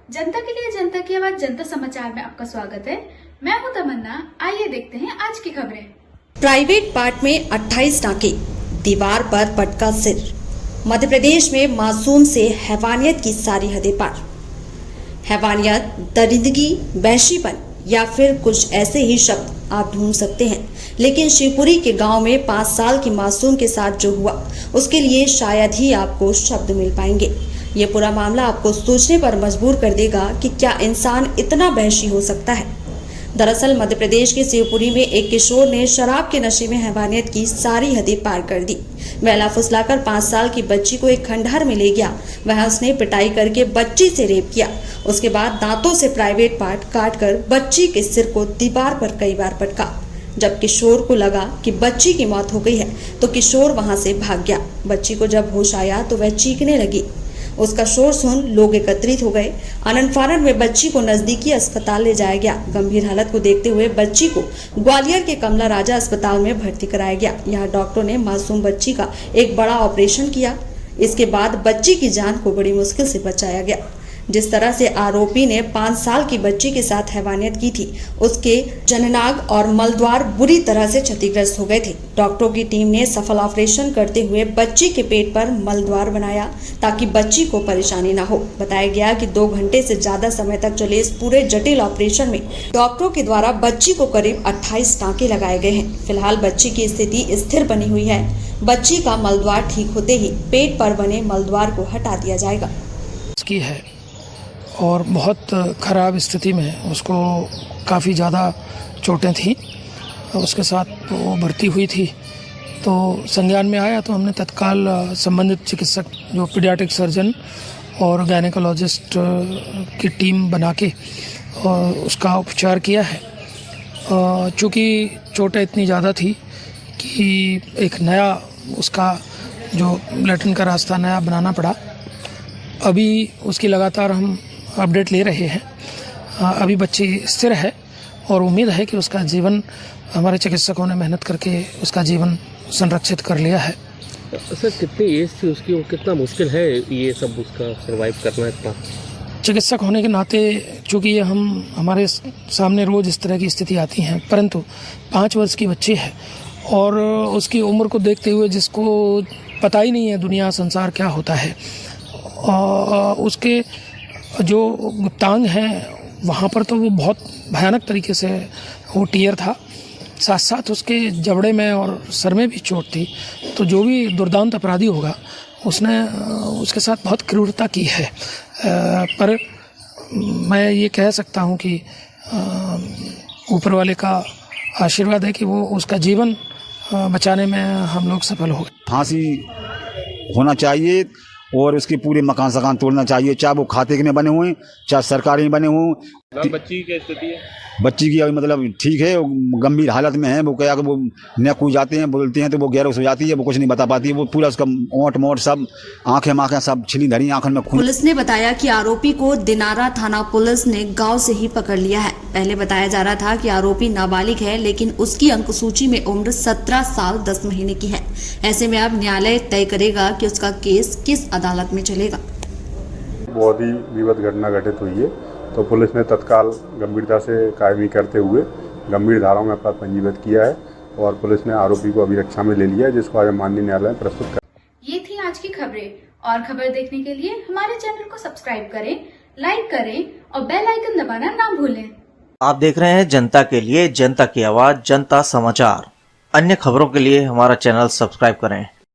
जनता के लिए जनता की आवाज जनता समाचार में आपका स्वागत है। मैं हूं तमन्ना। आइए देखते हैं आज की खबरें। प्राइवेट पार्ट में 28 टाँके, दीवार पर पटका सिर। मध्य प्रदेश में मासूम से हैवानियत की सारी हदें पार। हैवानियत, दरिंदगी, वहशीपन या फिर कुछ ऐसे ही शब्द आप ढूंढ सकते हैं, लेकिन शिवपुरी के गांव में 5 साल की मासूम के साथ जो हुआ उसके लिए शायद ही आपको शब्द मिल पाएंगे। ये पूरा मामला आपको सोचने पर मजबूर कर देगा कि क्या इंसान इतना वहशी हो सकता है। दरअसल मध्य प्रदेश के शिवपुरी में एक किशोर ने शराब के नशे में हैवानियत की सारी हदें पार कर दी। वह फुसलाकर 5 साल की बच्ची को एक खंडहर में ले गया। वह उसने पिटाई करके बच्ची से रेप किया। उसके बाद दांतों से प्राइवेट पार्ट काटकर बच्ची के सिर को दीवार पर कई बार पटका। जब किशोर को लगा कि बच्ची की मौत हो गई है तो किशोर वहां से भाग गया। बच्ची को जब होश आया तो वह चीखने लगी। उसका शोर सुन लोग एकत्रित हो गए। आनंद फानन में बच्ची को नजदीकी अस्पताल ले जाया गया। गंभीर हालत को देखते हुए बच्ची को ग्वालियर के कमला राजा अस्पताल में भर्ती कराया गया। यहाँ डॉक्टरों ने मासूम बच्ची का एक बड़ा ऑपरेशन किया। इसके बाद बच्ची की जान को बड़ी मुश्किल से बचाया गया। जिस तरह से आरोपी ने 5 साल की बच्ची के साथ हैवानियत की थी, उसके जननांग और मलद्वार बुरी तरह से क्षतिग्रस्त हो गए थे। डॉक्टरों की टीम ने सफल ऑपरेशन करते हुए बच्ची के पेट पर मलद्वार बनाया ताकि बच्ची को परेशानी न हो। बताया गया कि 2 घंटे से ज्यादा समय तक चले इस पूरे जटिल ऑपरेशन में डॉक्टरों के द्वारा बच्ची को करीब 28 टाँके लगाए गए हैं। फिलहाल बच्ची की स्थिति स्थिर बनी हुई है। बच्ची का मलद्वार ठीक होते ही पेट पर बने मलद्वार को हटा दिया जाएगा। की है और बहुत ख़राब स्थिति में, उसको काफ़ी ज़्यादा चोटें थी। उसके साथ वो भर्ती हुई थी तो संज्ञान में आया तो हमने तत्काल संबंधित चिकित्सक जो पीडियाट्रिक सर्जन और गायनेकोलॉजिस्ट की टीम बना के उसका उपचार किया है। चूँकि चोटें इतनी ज़्यादा थी कि एक नया उसका जो लैट्रिन का रास्ता नया बनाना पड़ा। अभी उसकी लगातार हम अपडेट ले रहे हैं। अभी बच्ची स्थिर है और उम्मीद है कि उसका जीवन, हमारे चिकित्सकों ने मेहनत करके उसका जीवन संरक्षित कर लिया है। सर कितनी एज थी उसकी और कितना मुश्किल है ये सब उसका सर्वाइव करना इतना? चिकित्सक होने के नाते चूँकि ये हमारे सामने रोज़ इस तरह की स्थिति आती हैं, परंतु 5 वर्ष की बच्ची है और उसकी उम्र को देखते हुए जिसको पता ही नहीं है दुनिया संसार क्या होता है, उसके जो गुप्तांग हैं वहाँ पर तो वो बहुत भयानक तरीके से वो टीयर था। साथ साथ उसके जबड़े में और सर में भी चोट थी। तो जो भी दुर्दांत अपराधी होगा उसने उसके साथ बहुत क्रूरता की है। पर मैं ये कह सकता हूँ कि ऊपर वाले का आशीर्वाद है कि वो उसका जीवन बचाने में हम लोग सफल हो गए। फांसी होना चाहिए और उसके पूरे मकान सकान तोड़ना चाहिए, चाहे वो खाते के में बने हुए चाहे सरकारी में बने हों। बच्ची की स्थिति है? बच्ची की अभी मतलब ठीक है, गंभीर हालत में है। वो क्या कि वो नेक हो जाते हैं, बोलते हैं तो वो गैर हो जाती है, वो कुछ नहीं बता पाती है। वो पूरा उसका ओंठ मोट सब आंखें सब छिली धरी, आंखों में खून। पुलिस ने बताया कि आरोपी को दिनारा थाना पुलिस ने गांव से ही पकड़ लिया है। पहले बताया जा रहा था कि आरोपी नाबालिग है, लेकिन उसकी अंक सूची में उम्र 17 साल 10 महीने की है। ऐसे में अब न्यायालय तय करेगा कि उसका केस किस अदालत में चलेगा। बहुत ही विवाद घटना घटित हुई है तो पुलिस ने तत्काल गंभीरता से कार्रवाई करते हुए गंभीर धाराओं में अपराध पंजीबद्ध किया है और पुलिस ने आरोपी को अभिरक्षा में ले लिया है, जिसको आज माननीय न्यायालय में प्रस्तुत कर। ये थी आज की खबरें। और खबर देखने के लिए हमारे चैनल को सब्सक्राइब करें, लाइक करें और बेल आइकन दबाना ना भूलें। आप देख रहे हैं जनता के लिए जनता की आवाज जनता समाचार। अन्य खबरों के लिए हमारा चैनल सब्सक्राइब करें।